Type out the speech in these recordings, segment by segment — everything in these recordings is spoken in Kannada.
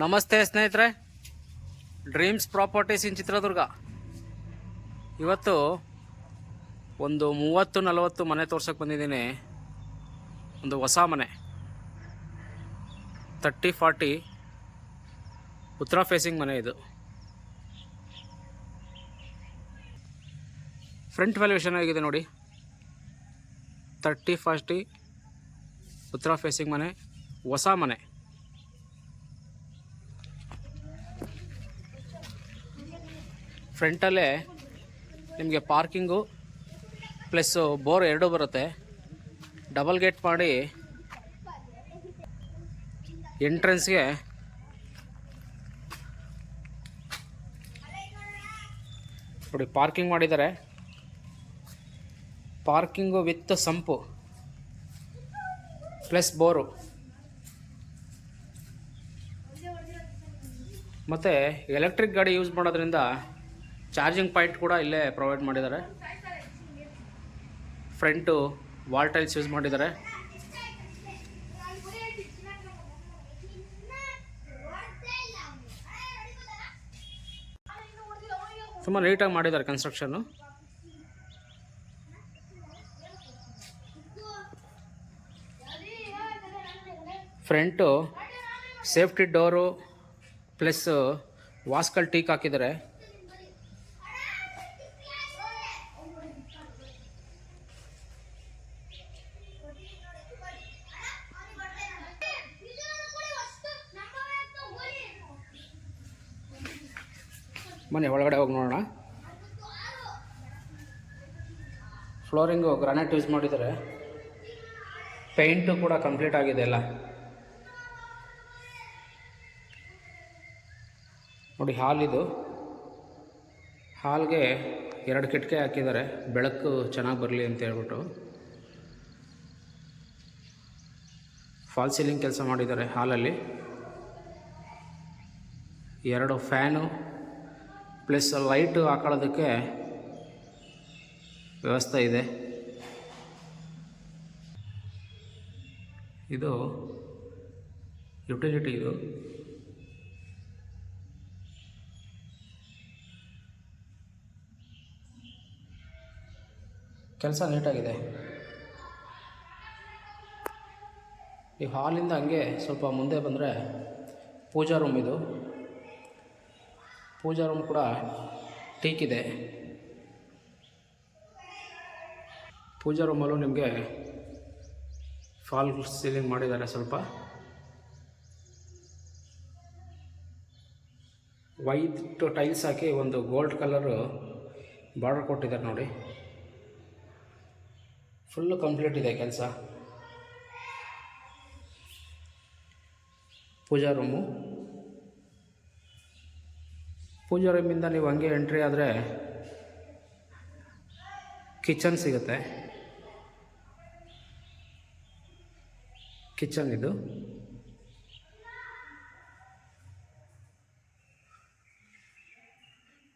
ನಮಸ್ತೆ ಸ್ನೇಹಿತರೆ, ಡ್ರೀಮ್ಸ್ ಪ್ರಾಪರ್ಟೀಸ್ ಇನ್ ಚಿತ್ರದುರ್ಗ. ಇವತ್ತು ಒಂದು 30-40 ಮನೆ ತೋರ್ಸೋಕೆ ಬಂದಿದ್ದೀನಿ. ಒಂದು ಹೊಸ ಮನೆ 30-40 ಉತ್ತರ ಫೇಸಿಂಗ್ ಮನೆ. ಇದು ಫ್ರಂಟ್ ವ್ಯಾಲ್ಯೂಷನ್ ಆಗಿದೆ ನೋಡಿ. 30-40 ಉತ್ತರ ಫೇಸಿಂಗ್ ಮನೆ, ಹೊಸ ಮನೆ. ಫ್ರಂಟಲ್ಲೇ ನಿಮಗೆ ಪಾರ್ಕಿಂಗು ಪ್ಲಸ್ಸು ಬೋರ್ ಎರಡೂ ಬರುತ್ತೆ. ಡಬಲ್ ಗೇಟ್ ಮಾಡಿ ಎಂಟ್ರೆನ್ಸ್ಗೆ ನೋಡಿ ಪಾರ್ಕಿಂಗ್ ಮಾಡಿದ್ದಾರೆ. Parking with sump plus bore, ಮತ್ತು ಎಲೆಕ್ಟ್ರಿಕ್ ಗಾಡಿ ಯೂಸ್ ಮಾಡೋದ್ರಿಂದ ಚಾರ್ಜಿಂಗ್ ಪಾಯಿಂಟ್ ಕೂಡ ಇಲ್ಲೇ ಪ್ರೊವೈಡ್ ಮಾಡಿದ್ದಾರೆ. ಫ್ರಂಟು ವಾಲ್ ಟೈಲ್ಸ್ ಯೂಸ್ ಮಾಡಿದ್ದಾರೆ. ತುಂಬ ನೀಟಾಗಿ ಮಾಡಿದ್ದಾರೆ construction. Front safety door plus ವಾಸ್ಕಲ್ ಟೀಕ್ ಹಾಕಿದ್ದಾರೆ. ಮನೆ ಒಳಗಡೆ ಹೋಗಿ ನೋಡೋಣ. ಫ್ಲೋರಿಂಗು ಗ್ರಾನೈಟ್ ಯೂಸ್ ಮಾಡಿದ್ದಾರೆ. ಪೇಂಟು ಕೂಡ ಕಂಪ್ಲೀಟ್ ಆಗಿದೆ ಎಲ್ಲ ನೋಡಿ. ಹಾಲ್ ಇದು. ಹಾಲ್ಗೆ 2 ಕಿಟಕಿ ಹಾಕಿದ್ದಾರೆ, ಬೆಳಕು ಚೆನ್ನಾಗಿ ಬರಲಿ ಅಂತ ಹೇಳ್ಬಿಟ್ಟು. ಫಾಲ್ ಸೀಲಿಂಗ್ ಕೆಲಸ ಮಾಡಿದ್ದಾರೆ ಹಾಲಲ್ಲಿ. 2 ಫ್ಯಾನು ಪ್ಲಸ್ ಲೈಟು ಹಾಕೊಳ್ಳೋದಕ್ಕೆ ವ್ಯವಸ್ಥೆ ಇದೆ. ಇದು ಯುಟಿಲಿಟಿ. ಇದು ಕೆಲಸ ನೀಟಾಗಿದೆ. ಈ ಹಾಲಿಂದ ಹಂಗೆ ಸ್ವಲ್ಪ ಮುಂದೆ ಬಂದರೆ ಪೂಜಾ ರೂಮ್. ಇದು ಪೂಜಾ ರೂಮ್ ಕೂಡ ಟೀಕ್ ಇದೆ. ಪೂಜಾ ರೂಮಲ್ಲೂ ನಿಮಗೆ ಫಾಲ್ ಸೀಲಿಂಗ್ ಮಾಡಿದ್ದಾರೆ. ಸ್ವಲ್ಪ ವೈಟ್ ಟೈಲ್ಸ್ ಹಾಕಿ ಒಂದು ಗೋಲ್ಡ್ ಕಲರು ಬಾರ್ಡರ್ ಕೊಟ್ಟಿದ್ದಾರೆ ನೋಡಿ. ಫುಲ್ಲು ಕಂಪ್ಲೀಟ್ ಇದೆ ಕೆಲಸ. ಪೂಜಾ ರೂಮು. ಪೂಜಾ ರೂಮಿಂದ ನೀವು ಹಂಗೆ ಎಂಟ್ರಿ ಆದರೆ ಕಿಚನ್ ಸಿಗುತ್ತೆ. ಕಿಚನ್ ಇದು.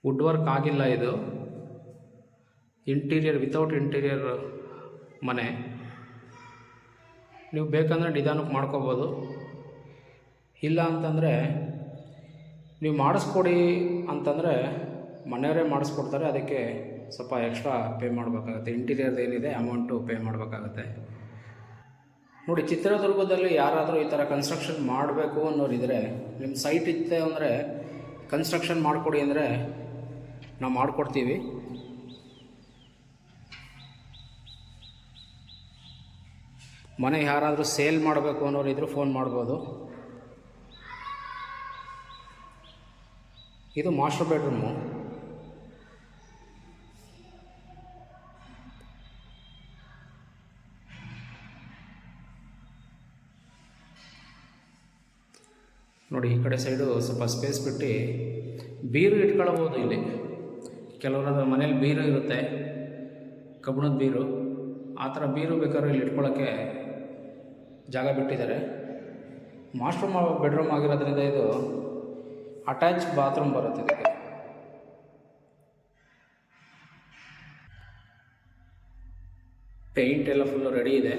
ವುಡ್ ವರ್ಕ್ ಆಗಿಲ್ಲ ಇದು. ಇಂಟೀರಿಯರ್ ವಿತೌಟ್ ಇಂಟೀರಿಯರ್ ಮನೆ. ನೀವು ಬೇಕಂದರೆ ನಿಧಾನಕ್ಕೆ ಮಾಡ್ಕೋಬೋದು. ಇಲ್ಲ ಅಂತಂದರೆ ನೀವು ಮಾಡಿಸ್ಕೊಡಿ ಅಂತಂದರೆ ಮನೆಯವರೇ ಮಾಡಿಸ್ಕೊಡ್ತಾರೆ. ಅದಕ್ಕೆ ಸ್ವಲ್ಪ ಎಕ್ಸ್ಟ್ರಾ ಪೇ ಮಾಡಬೇಕಾಗತ್ತೆ. ಇಂಟೀರಿಯರ್ದು ಏನಿದೆ ಅಮೌಂಟು ಪೇ ಮಾಡಬೇಕಾಗತ್ತೆ ನೋಡಿ. ಚಿತ್ರದುರ್ಗದಲ್ಲಿ ಯಾರಾದರೂ ಈ ಥರ ಕನ್ಸ್ಟ್ರಕ್ಷನ್ ಮಾಡಬೇಕು ಅನ್ನೋರಿದ್ದರೆ, ನಿಮ್ಮ ಸೈಟ್ ಇತ್ತೆ ಅಂದರೆ ಕನ್ಸ್ಟ್ರಕ್ಷನ್ ಮಾಡಿಕೊಡಿ ಅಂದರೆ ನಾವು ಮಾಡಿಕೊಡ್ತೀವಿ. ಮನೆ ಯಾರಾದರೂ ಸೇಲ್ ಮಾಡಬೇಕು ಅನ್ನೋರಿದ್ದರೂ ಫೋನ್ ಮಾಡ್ಬೋದು. ಇದು ಮಾಸ್ಟರ್ ಬೆಡ್ರೂಮು. ನೋಡಿ, ಈ ಕಡೆ ಸೈಡು ಸ್ವಲ್ಪ ಸ್ಪೇಸ್ ಬಿಟ್ಟು ಬೀರು ಇಟ್ಕೊಳ್ಬೋದು. ಇಲ್ಲಿ ಕೆಲವರ ಮನೇಲಿ ಬೀರು ಇರುತ್ತೆ, ಕಬ್ಬಣದ ಬೀರು. ಆ ಥರ ಬೀರು ಬೇಕಾದ್ರೆ ಇಲ್ಲಿ ಇಟ್ಕೊಳ್ಳೋಕ್ಕೆ ಜಾಗ ಬಿಟ್ಟಿದ್ದಾರೆ. ಮಾಸ್ಟರ್ ಬೆಡ್ರೂಮ್ ಆಗಿರೋದ್ರಿಂದ ಇದು ಅಟ್ಯಾಚ್ ಬಾತ್ರೂಮ್ ಬರುತ್ತೆ ಇದಕ್ಕೆ. ಪೇಂಟ್ ಎಲ್ಲ ಫುಲ್ಲು ರೆಡಿ ಇದೆ.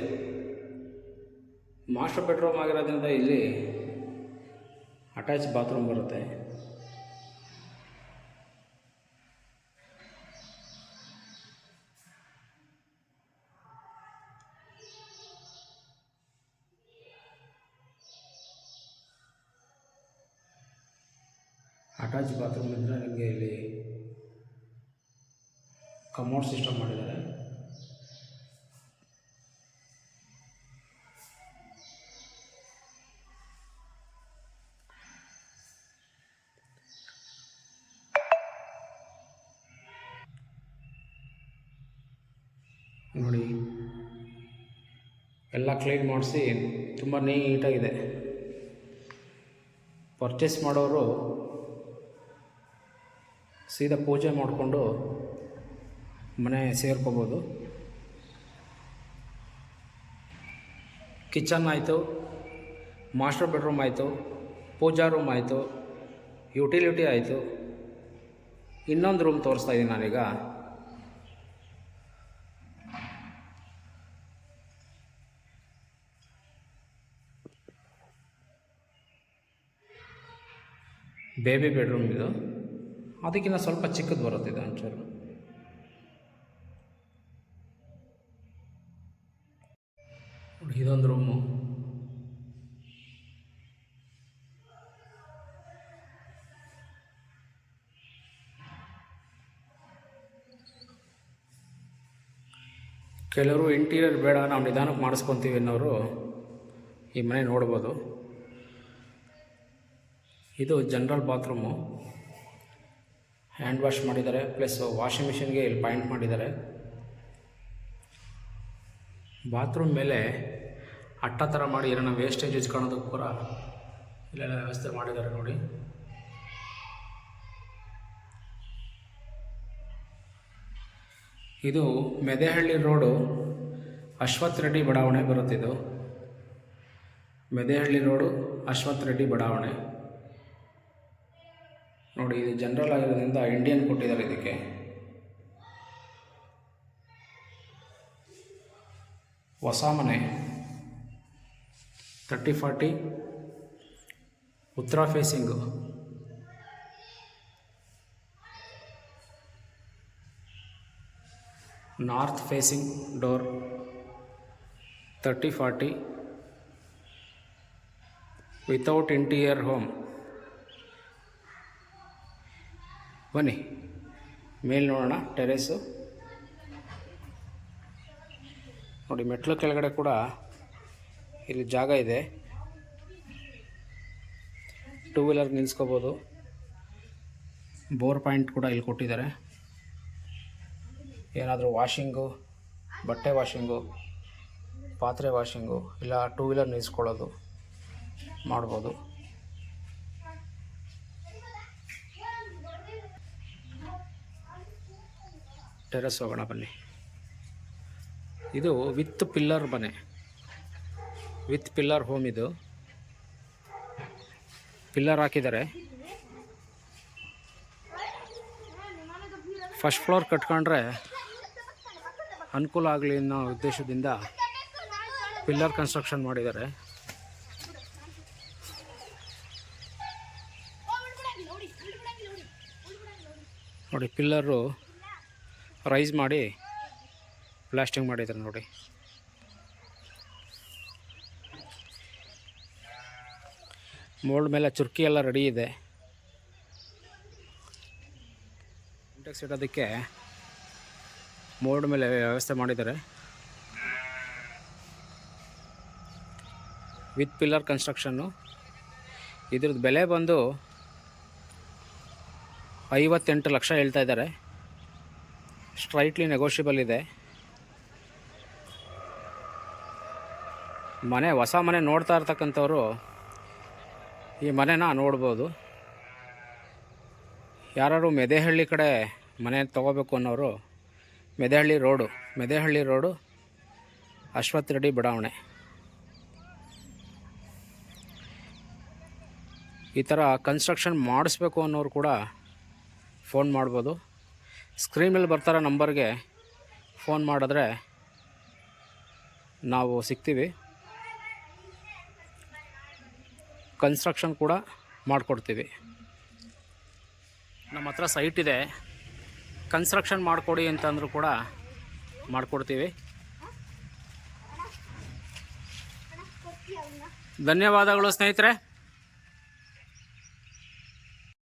ಮಾಸ್ಟರ್ ಬೆಡ್ರೂಮ್ ಆಗಿರೋದ್ರಿಂದ ಇಲ್ಲಿ ಅಟ್ಯಾಚ್ ಬಾತ್ರೂಮ್ ಬರುತ್ತೆ. ಅಟ್ಯಾಚ್ ಬಾತ್ರೂಮ್ ಇದ್ದರೆ ನಿಮಗೆ ಇಲ್ಲಿ ಕಮೋಡ್ ಸಿಸ್ಟಮ್ ಮಾಡಿದ್ದಾರೆ. ನೋಡಿ, ಎಲ್ಲ ಕ್ಲೀನ್ ಮಾಡಿಸಿ ತುಂಬ ನೀಟಾಗಿದೆ. ಪರ್ಚೇಸ್ ಮಾಡೋರು ಸೀದಾ ಪೂಜೆ ಮಾಡಿಕೊಂಡು ಮನೆ ಸೇರ್ಕೋಬೋದು. ಕಿಚನ್ ಆಯಿತು, ಮಾಸ್ಟರ್ ಬೆಡ್ರೂಮ್ ಆಯಿತು, ಪೂಜಾ ರೂಮ್ ಆಯಿತು, ಯುಟಿಲಿಟಿ ಆಯಿತು. ಇನ್ನೊಂದು ರೂಮ್ ತೋರಿಸ್ತಾ ಇದ್ದೀನಿ ನಾನೀಗ. ಬೇಬಿ ಬೆಡ್ರೂಮ್ ಇದು. ಅದಕ್ಕಿಂತ ಸ್ವಲ್ಪ ಚಿಕ್ಕದು ಬರುತ್ತೆ ಇದು ಒಂಚೂರು. ಇದೊಂದು ರೂಮು. ಕೆಲವರು ಇಂಟೀರಿಯರ್ ಬೇಡ, ನಾವು ನಿಧಾನಕ್ಕೆ ಮಾಡಿಸ್ಕೊತೀವಿ ಅನ್ನೋರು ಈ ಮನೆ ನೋಡ್ಬೋದು. ಇದು ಜನರಲ್ ಬಾತ್ರೂಮು. ಹ್ಯಾಂಡ್ ವಾಶ್ ಮಾಡಿದ್ದಾರೆ, ಪ್ಲಸ್ ವಾಷಿಂಗ್ ಮಿಷಿನ್ಗೆ ಇಲ್ಲಿ ಪಾಯಿಂಟ್ ಮಾಡಿದ್ದಾರೆ. ಬಾತ್ರೂಮ್ ಮೇಲೆ ಅಟ್ಟ ಥರ ಮಾಡಿ ಏನಾರ ವೇಸ್ಟೇಜ್ ಇಸ್ಕೊಳ್ಳೋದಕ್ಕೆ ಕೂಡ ಇಲ್ಲೆಲ್ಲ ವ್ಯವಸ್ಥೆ ಮಾಡಿದ್ದಾರೆ ನೋಡಿ. ಇದು ಮೆದೇಹಳ್ಳಿ ರೋಡು, ಅಶ್ವಥ್ ರೆಡ್ಡಿ ಬಡಾವಣೆ ಬರುತ್ತಿದ್ದು. ಮೆದೇಹಳ್ಳಿ ರೋಡು, ಅಶ್ವಥ್ ರೆಡ್ಡಿ ಬಡಾವಣೆ ನೋಡಿ. ಇದು ಜನರಲ್ ಆಗಿರೋದ್ರಿಂದ ಇಂಡಿಯನ್ ಕೊಟ್ಟಿದ್ದಾರೆ ಇದಕ್ಕೆ. ಹೊಸ ಮನೆ, 30-40 ಉತ್ತರ facing. North facing door, 30-40 without interior home. ಬನ್ನಿ ಮೇಲೆ ನೋಡೋಣ ಟೆರೇಸು. ನೋಡಿ, ಮೆಟ್ಲು ಕೆಳಗಡೆ ಕೂಡ ಇಲ್ಲಿ ಜಾಗ ಇದೆ. 2 ವೀಲರ್ ನಿಲ್ಲಿಸ್ಕೋಬೋದು. ಬೋರ್ ಪಾಯಿಂಟ್ ಕೂಡ ಇಲ್ಲಿ ಕೊಟ್ಟಿದ್ದಾರೆ. ಏನಾದರೂ ವಾಷಿಂಗು, ಬಟ್ಟೆ ವಾಷಿಂಗು, ಪಾತ್ರೆ ವಾಷಿಂಗು, ಇಲ್ಲ 2 ವೀಲರ್ ನಿಲ್ಲಿಸ್ಕೊಳ್ಳೋದು ಮಾಡ್ಬೋದು. ಟೆರೆಸ್ ಹೋಗೋಣ ಬನ್ನಿ. ಇದು ವಿತ್ ಪಿಲ್ಲರ್ ಮನೆ, ವಿತ್ ಪಿಲ್ಲರ್ ಹೋಮ್. ಇದು ಪಿಲ್ಲರ್ ಹಾಕಿದ್ದಾರೆ. ಫಸ್ಟ್ ಫ್ಲೋರ್ ಕಟ್ಕೊಂಡ್ರೆ ಅನುಕೂಲ ಆಗಲಿ ಅನ್ನೋ ಉದ್ದೇಶದಿಂದ ಪಿಲ್ಲರ್ ಕನ್ಸ್ಟ್ರಕ್ಷನ್ ಮಾಡಿದ್ದಾರೆ. ನೋಡಿ, ಪಿಲ್ಲರು ರೈಸ್ ಮಾಡಿ ಪ್ಲಾಸ್ಟಿಂಗ್ ಮಾಡಿದ್ದಾರೆ ನೋಡಿ. ಮೋಲ್ಡ್ ಮೇಲೆ ಚುರ್ಕಿ ಎಲ್ಲ ರೆಡಿ ಇದೆ. ಇಂಟೆಕ್ಸ್ ಇಡೋದಕ್ಕೆ ಮೋಲ್ಡ್ ಮೇಲೆ ವ್ಯವಸ್ಥೆ ಮಾಡಿದ್ದಾರೆ. With pillar construction. ಇದ್ರದ್ದು ಬೆಲೆ ಬಂದು 58 ಲಕ್ಷ ಹೇಳ್ತಾ ಇದ್ದಾರೆ. ಸ್ಟ್ರೈಟ್ಲಿ ನೆಗೋಷಿಯಬಲ್ ಇದೆ. ಮನೆ, ಹೊಸ ಮನೆ ನೋಡ್ತಾ ಇರ್ತಕ್ಕಂಥವ್ರು ಈ ಮನೆನ ನೋಡ್ಬೋದು. ಯಾರು ಮೆದೇಹಳ್ಳಿ ಕಡೆ ಮನೆ ತೊಗೋಬೇಕು ಅನ್ನೋರು ಮೆದೇಹಳ್ಳಿ ರೋಡು ಅಶ್ವಥ್ ರೆಡ್ಡಿ ಬಡಾವಣೆ. ಈ ಥರ ಕನ್ಸ್ಟ್ರಕ್ಷನ್ ಮಾಡಿಸ್ಬೇಕು ಅನ್ನೋರು ಕೂಡ ಫೋನ್ ಮಾಡ್ಬೋದು. ಸ್ಕ್ರೀನ್ ಮೇಲೆ ಬರ್ತಾರೋ ನಂಬರ್ಗೆ ಫೋನ್ ಮಾಡಿದ್ರೆ ನಾವು ಸಿಗ್ತೀವಿ. ಕನ್ಸ್ಟ್ರಕ್ಷನ್ ಕೂಡ ಮಾಡಿಕೊಡ್ತೀವಿ. ನಮ್ಮ ಹತ್ರ ಸೈಟ್ ಇದೆ, ಕನ್ಸ್ಟ್ರಕ್ಷನ್ ಮಾಡಿಕೊಡಿ ಅಂತಂದರೂ ಕೂಡ ಮಾಡಿಕೊಡ್ತೀವಿ. ಧನ್ಯವಾದಗಳು ಸ್ನೇಹಿತರೆ.